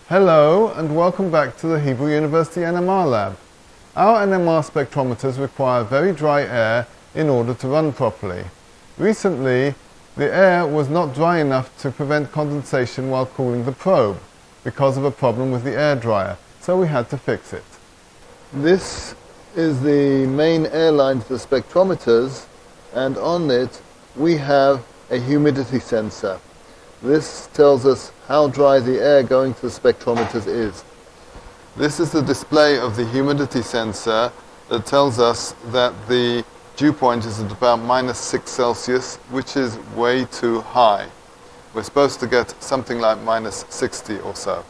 Hello and welcome back to the Hebrew University NMR lab. Our NMR spectrometers require very dry air in order to run properly. Recently, the air was not dry enough to prevent condensation while cooling the probe because of a problem with the air dryer, so we had to fix it. This is the main air line to the spectrometers, and on it we have a humidity sensor. This tells us how dry the air going to the spectrometers is. This is the display of the humidity sensor that tells us that the dew point is at about -6°C, which is way too high. We're supposed to get something like -60 or so.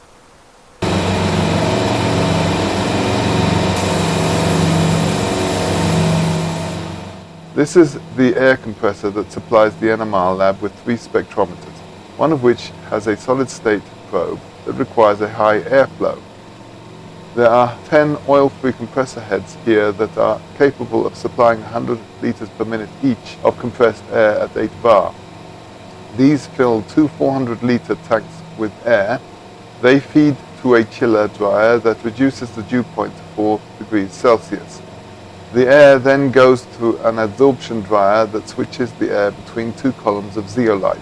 This is the air compressor that supplies the NMR lab with 3 spectrometers, one of which has a solid-state probe that requires a high airflow. There are 10 oil-free compressor heads here that are capable of supplying 100 liters per minute each of compressed air at 8 bar. These fill 2 400-liter tanks with air. They feed to a chiller dryer that reduces the dew point to 4°C. The air then goes to an adsorption dryer that switches the air between 2 columns of zeolite.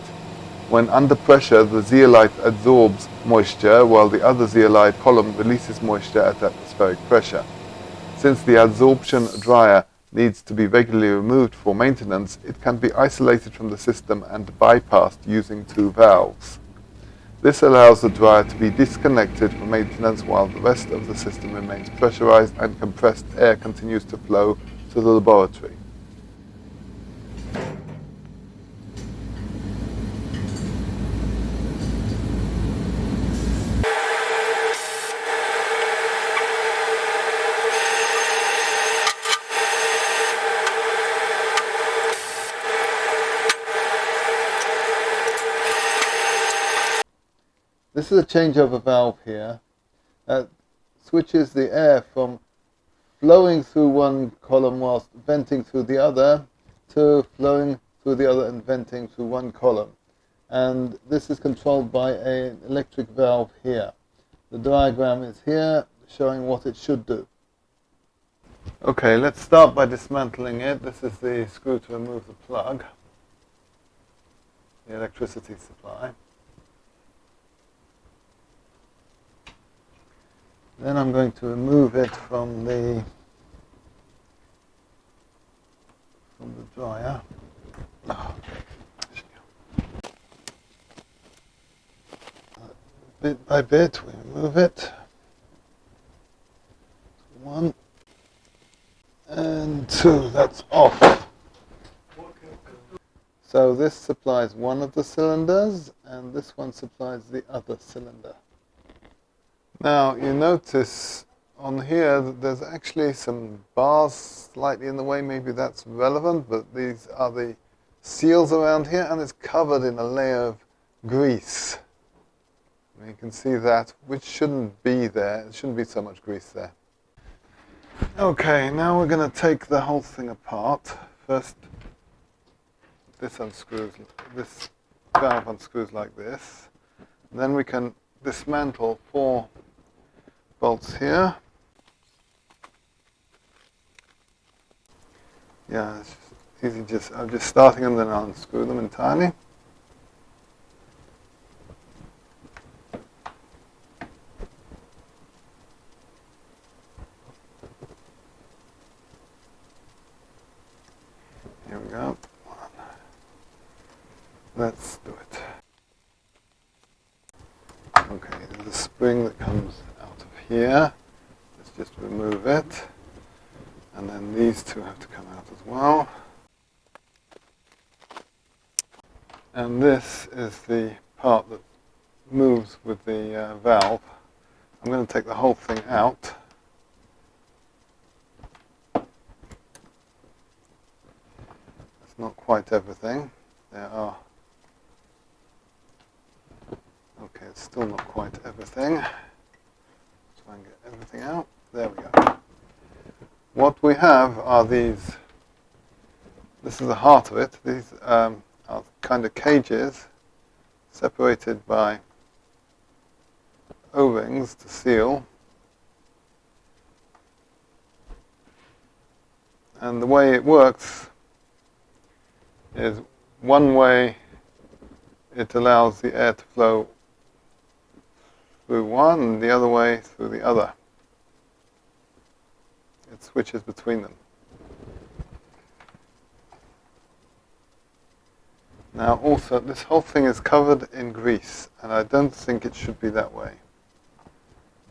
When under pressure, the zeolite adsorbs moisture, while the other zeolite column releases moisture at atmospheric pressure. Since the adsorption dryer needs to be regularly removed for maintenance, it can be isolated from the system and bypassed using 2 valves. This allows the dryer to be disconnected for maintenance while the rest of the system remains pressurized and compressed air continues to flow to the laboratory. This is a changeover valve here that switches the air from flowing through one column whilst venting through the other to flowing through the other and venting through one column. And this is controlled by an electric valve here. The diagram is here showing what it should do. Okay, let's start by dismantling it. This is the screw to remove the plug, the electricity supply. Then I'm going to remove it from the dryer. Bit by bit we remove it. 1 and 2, that's off. So this supplies one of the cylinders and this one supplies the other cylinder. Now you notice on here that there's actually some bars slightly in the way. Maybe that's relevant, but these are the seals around here and it's covered in a layer of grease. And you can see that, which shouldn't be there. There shouldn't be so much grease there. Okay, now we're going to take the whole thing apart. First, this valve unscrews like this. And then we can dismantle 4 bolts here. Yeah, it's just easy. I'm just starting them, then I'll unscrew them entirely. Here we go. Let's do it. Okay, there's a spring that comes out of here. Let's just remove it. And then these 2 have to come out as well. And this is the part that moves with the valve. I'm going to take the whole thing out. That's not quite everything. There are. Okay, it's still not quite everything. Try and get everything out. There we go. What we have are these. This is the heart of it. These are kind of cages separated by O-rings to seal. And the way it works is one way it allows the air to flow through one and the other way through the other. It switches between them. Now also, this whole thing is covered in grease, and I don't think it should be that way.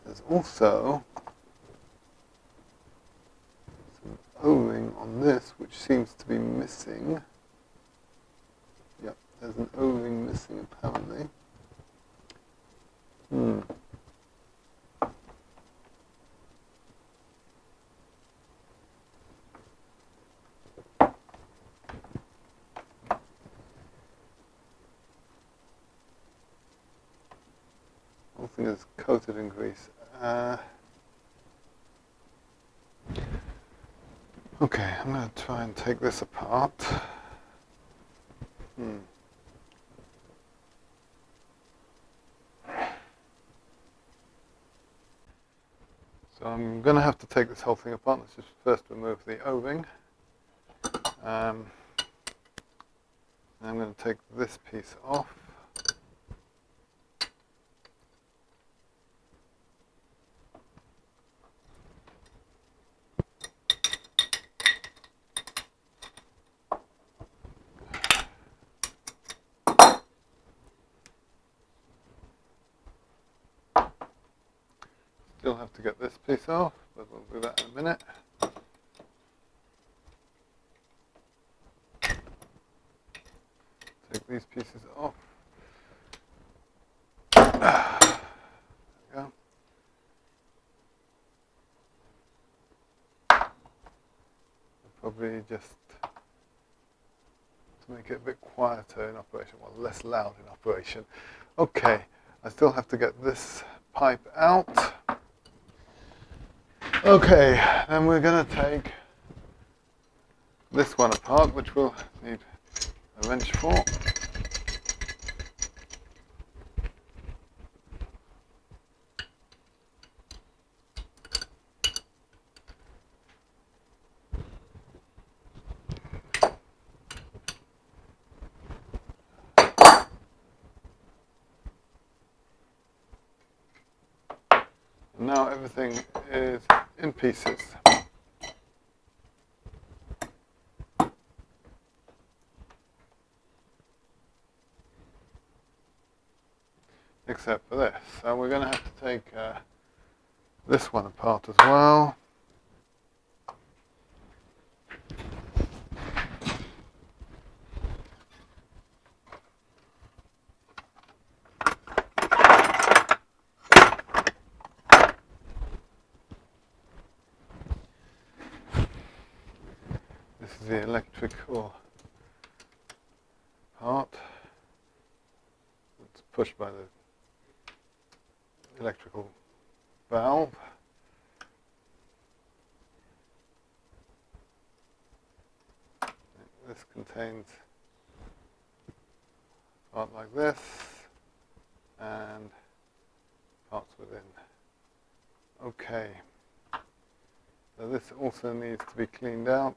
There's also some O-ring on this, which seems to be missing. Yep, there's an O-ring missing apparently. Whole thing is coated in grease. Okay, I'm going to try and take this apart. So I'm going to have to take this whole thing apart. Let's just first remove the O-ring. I'm going to take this piece off. Still have to get this piece off, but we'll do that in a minute. Take these pieces off. There we go. Probably just to make it a bit quieter in operation, well, less loud in operation. Okay, I still have to get this pipe out. Okay, then we're going to take this one apart, which we'll need a wrench for. Now everything is in pieces. Except for this. So we're going to have to take this one apart as well. This is the electrical part. It's pushed by the electrical valve. This contains a part like this and parts within. Okay, so this also needs to be cleaned out.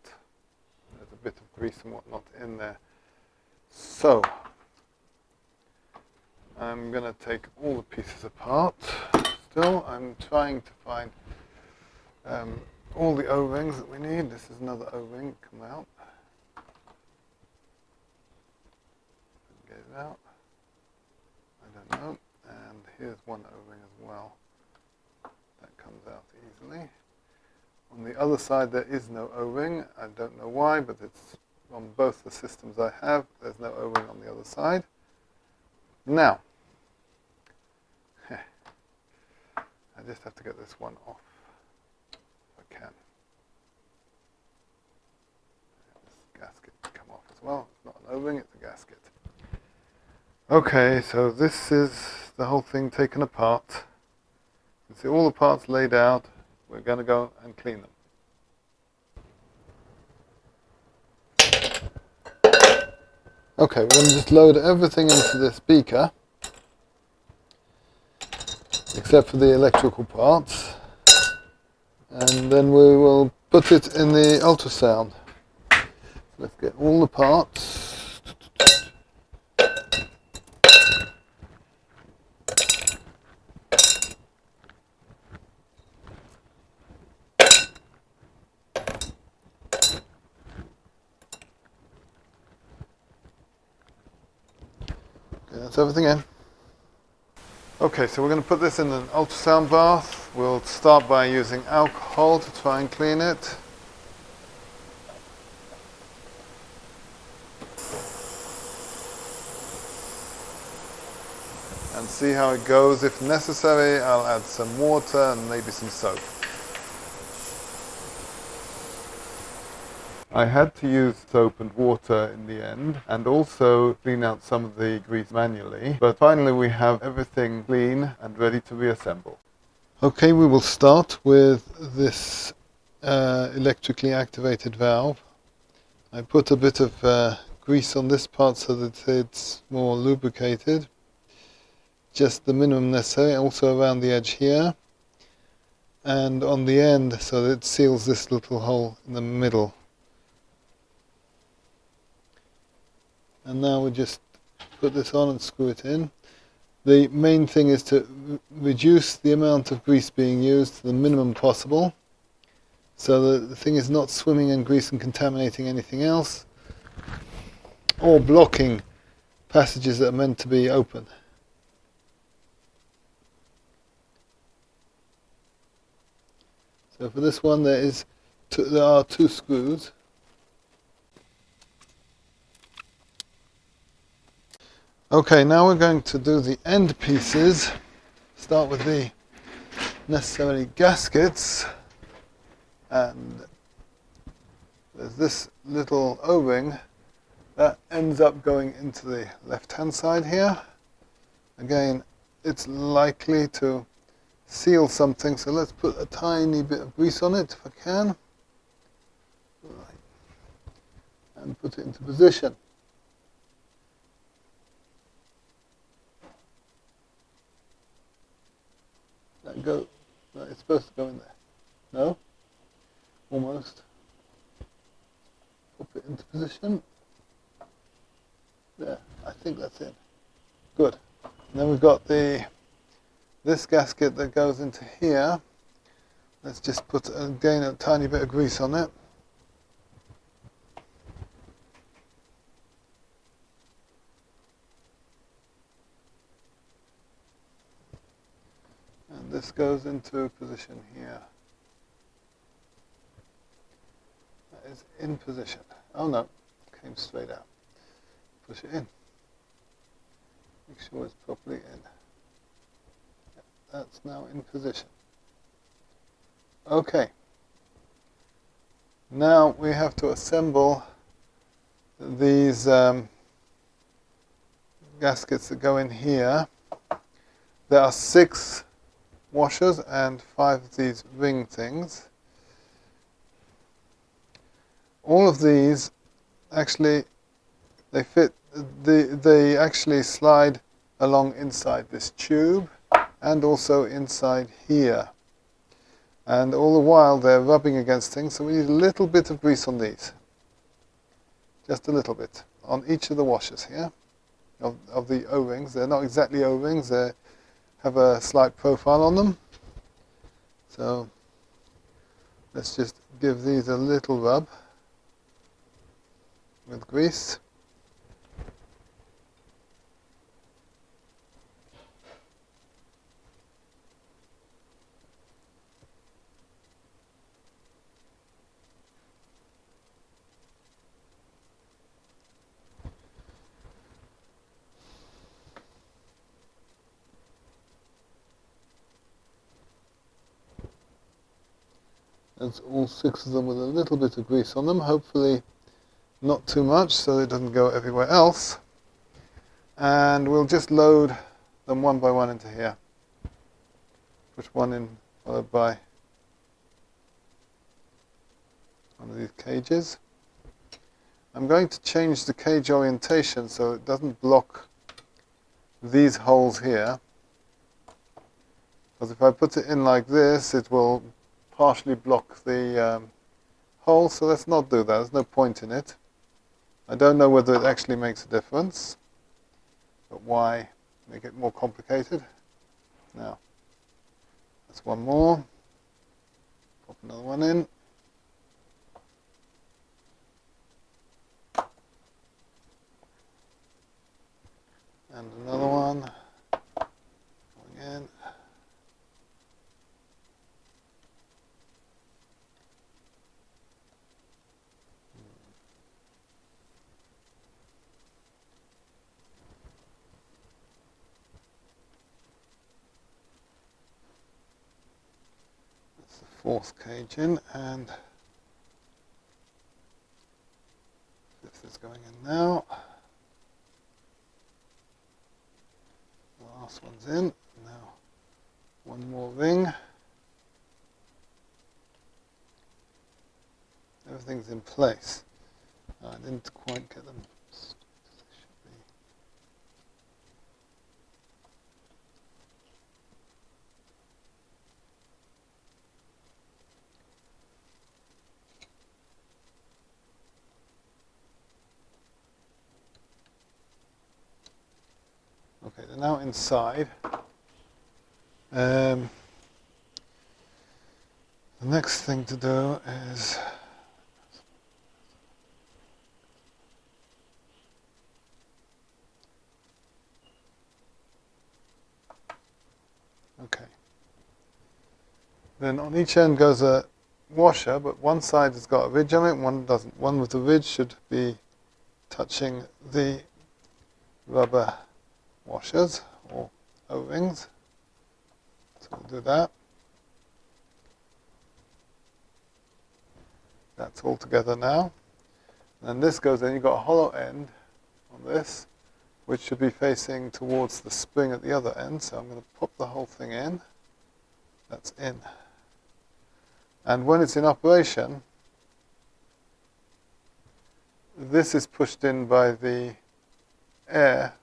There's a bit of grease and whatnot in there. So I'm going to take all the pieces apart. Still, I'm trying to find all the O-rings that we need. This is another O-ring. Come out. Get it out. I don't know. And here's one O-ring as well. That comes out easily. On the other side there is no O-ring. I don't know why, but it's on both the systems I have. There's no O-ring on the other side. Now, I just have to get this one off, if I can. This gasket can come off as well. It's not an O-ring, it's a gasket. Okay, so this is the whole thing taken apart. You can see all the parts laid out. We're going to go and clean them. Okay, we're going to just load everything into this beaker. except for the electrical parts, and then we will put it in the ultrasound. Let's get all the parts. Okay, that's everything in. Okay, so we're going to put this in an ultrasound bath. We'll start by using alcohol to try and clean it. And see how it goes. If necessary, I'll add some water and maybe some soap. I had to use soap and water in the end, and also clean out some of the grease manually, but finally we have everything clean and ready to reassemble. Okay, we will start with this electrically activated valve. I put a bit of grease on this part so that it's more lubricated, just the minimum necessary, also around the edge here, and on the end so that it seals this little hole in the middle. And now we just put this on and screw it in. The main thing is to reduce the amount of grease being used to the minimum possible, so that the thing is not swimming in grease and contaminating anything else, or blocking passages that are meant to be open. So for this one there are two screws. Okay, now we're going to do the end pieces. Start with the necessary gaskets, and there's this little O-ring that ends up going into the left-hand side here. Again, it's likely to seal something, so let's put a tiny bit of grease on it if I can, and put it into position. No, it's supposed to go in there. No? Almost. Pop it into position. There, I think that's in. Good. And then we've got this gasket that goes into here. Let's just put, again, a tiny bit of grease on it. And this goes into position here. That is in position. Oh no, it came straight out. Push it in. Make sure it's properly in. That's now in position. Okay. Now we have to assemble these gaskets that go in here. There are 6 washers and 5 of these ring things. All of these actually, they fit, they actually slide along inside this tube and also inside here. And all the while they're rubbing against things, so we need a little bit of grease on these. Just a little bit on each of the washers here of the O-rings. They're not exactly O-rings, they have a slight profile on them. So let's just give these a little rub with grease. That's all 6 of them with a little bit of grease on them, hopefully not too much so it doesn't go everywhere else. And we'll just load them one by one into here. Push one in, followed by one of these cages. I'm going to change the cage orientation so it doesn't block these holes here. Because if I put it in like this, it will partially block the hole, so let's not do that. There's no point in it. I don't know whether it actually makes a difference, but why make it more complicated? Now, that's one more. Pop another one in. And another one going in. That's the fourth cage in, and fifth is going in now. The last one's in. Now, one more ring. Everything's in place. I didn't quite get them as they should be. Okay, they're now inside. The next thing to do is okay. Then on each end goes a washer, but one side has got a ridge on it, one doesn't. One with the ridge should be touching the rubber washers or O-rings. So we'll do that. That's all together now. And this goes in, you've got a hollow end on this, which should be facing towards the spring at the other end. So I'm going to pop the whole thing in. That's in. And when it's in operation, this is pushed in by the air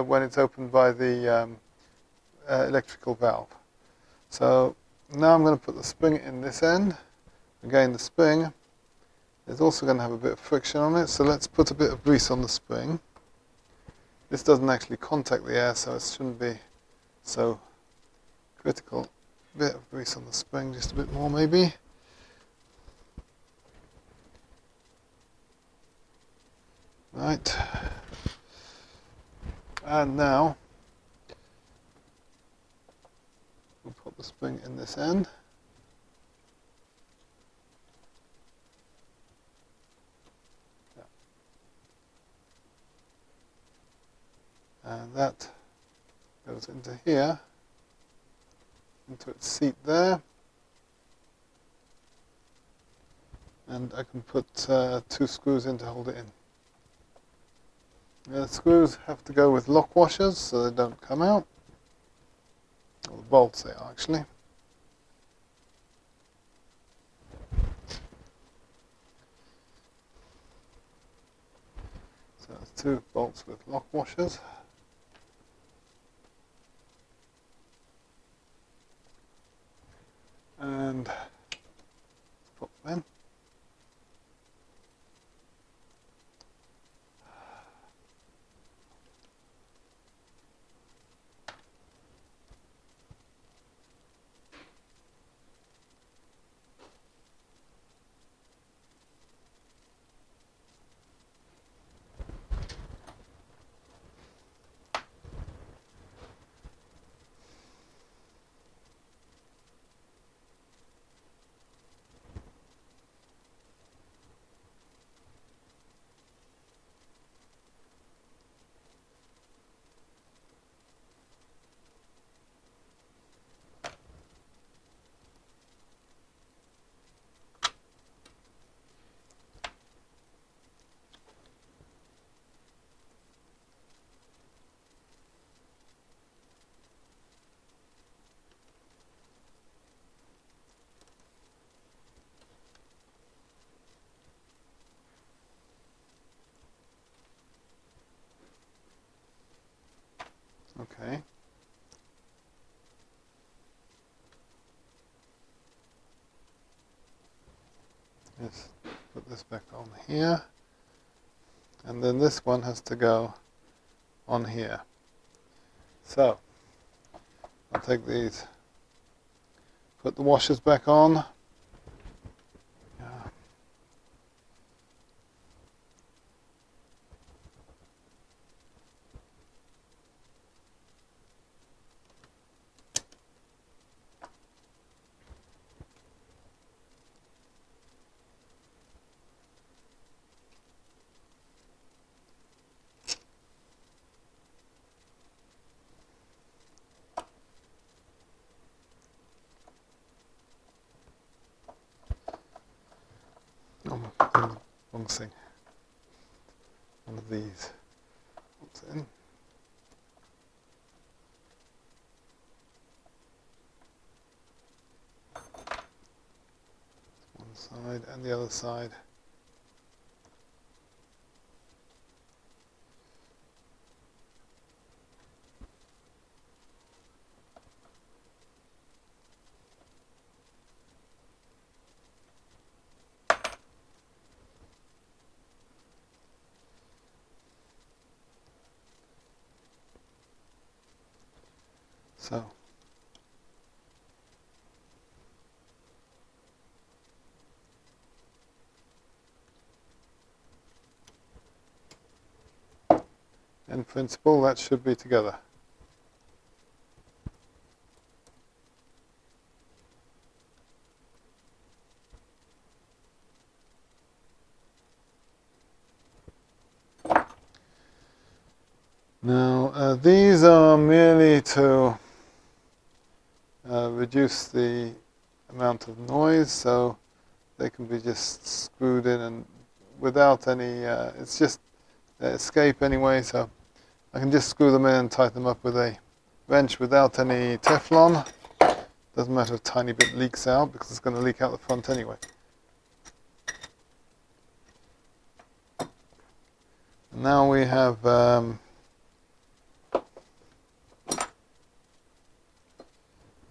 when it's opened by the electrical valve. So now I'm going to put the spring in this end. Again, the spring is also going to have a bit of friction on it, so let's put a bit of grease on the spring. This doesn't actually contact the air, so it shouldn't be so critical. A bit of grease on the spring, just a bit more maybe. Right. And now we'll put the spring in this end. And that goes into here, into its seat there. And I can put 2 screws in to hold it in. The screws have to go with lock washers so they don't come out. Or the bolts they are actually. So there's 2 bolts with lock washers. And pop them in. Okay. Just put this back on here, and then this one has to go on here. So I'll take these, put the washers back on. Oh, I'm putting the wrong thing. One of these. What's in? One side and the other side. So in principle that should be together. Now these are merely to reduce the amount of noise, so they can be just screwed in and without any, it's just escape anyway, so I can just screw them in and tighten them up with a wrench without any Teflon. Doesn't matter if a tiny bit leaks out because it's going to leak out the front anyway. Now we have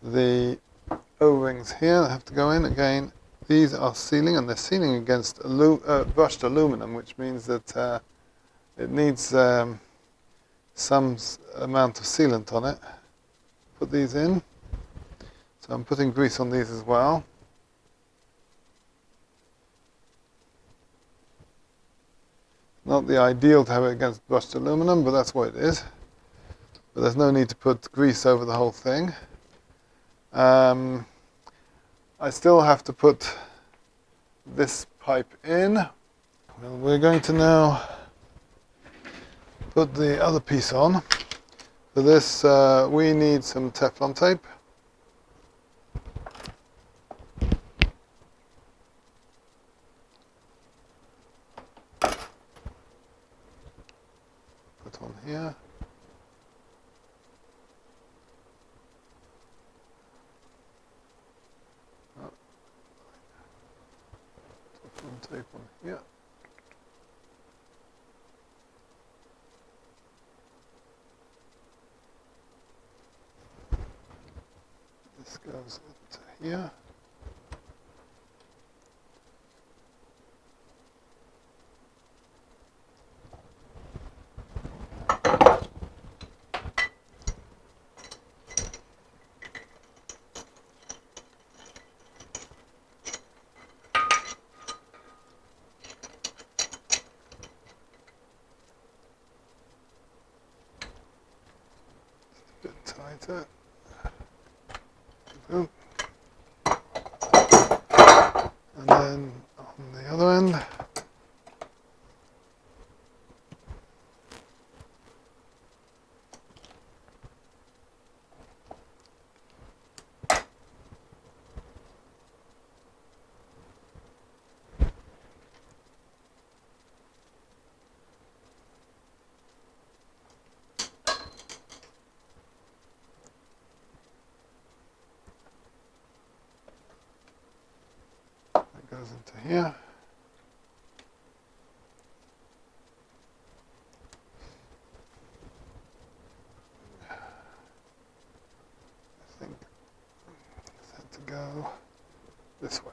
the O-rings here that have to go in. Again, these are sealing, and they're sealing against brushed aluminum, which means that it needs some amount of sealant on it. Put these in. So I'm putting grease on these as well. Not the ideal to have it against brushed aluminum, but that's what it is. But there's no need to put grease over the whole thing. I still have to put this pipe in. Well, we're going to now put the other piece on. For this, we need some Teflon tape. Put on here. Teflon tape on here. This goes into here. A bit tighter. Boom. And then on the other end, that goes into here. I think it's had to go this way.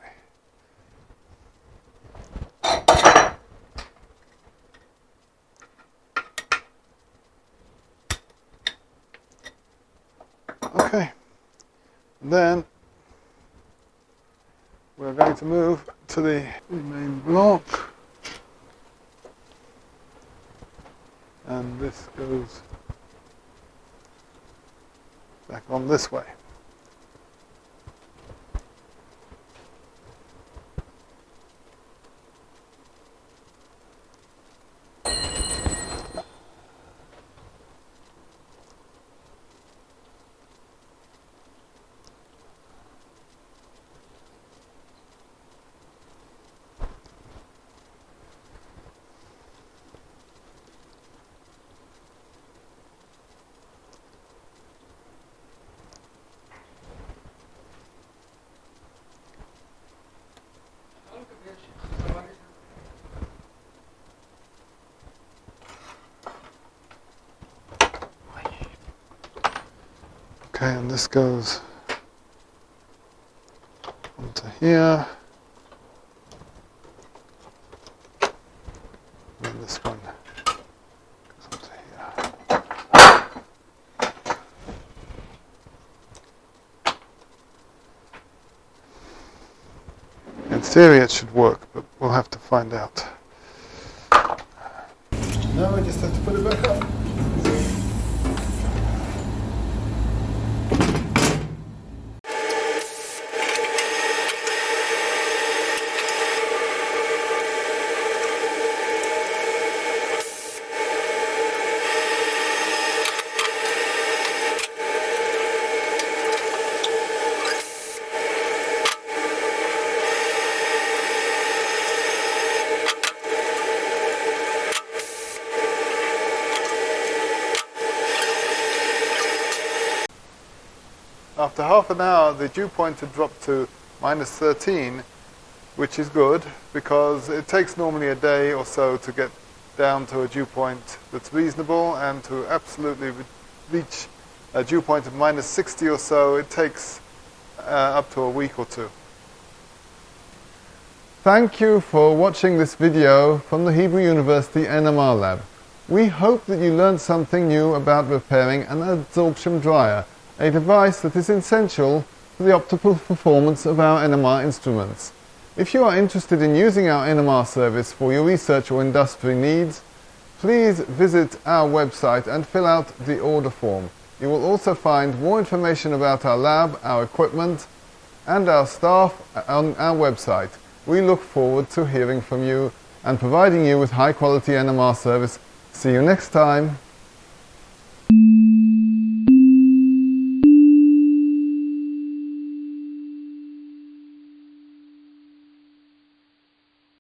Okay, then we're going to move to the main block, and this goes back on this way. Okay, and this goes onto here, and this one goes onto here. In theory it should work, but we'll have to find out. Now we just have to put it back up. After half an hour, the dew point had dropped to -13, which is good because it takes normally a day or so to get down to a dew point that's reasonable, and to absolutely reach a dew point of -60 or so, it takes up to a week or two. Thank you for watching this video from the Hebrew University NMR lab. We hope that you learned something new about repairing an adsorption dryer, a device that is essential to the optimal performance of our NMR instruments. If you are interested in using our NMR service for your research or industry needs, please visit our website and fill out the order form. You will also find more information about our lab, our equipment, and our staff on our website. We look forward to hearing from you and providing you with high quality NMR service. See you next time.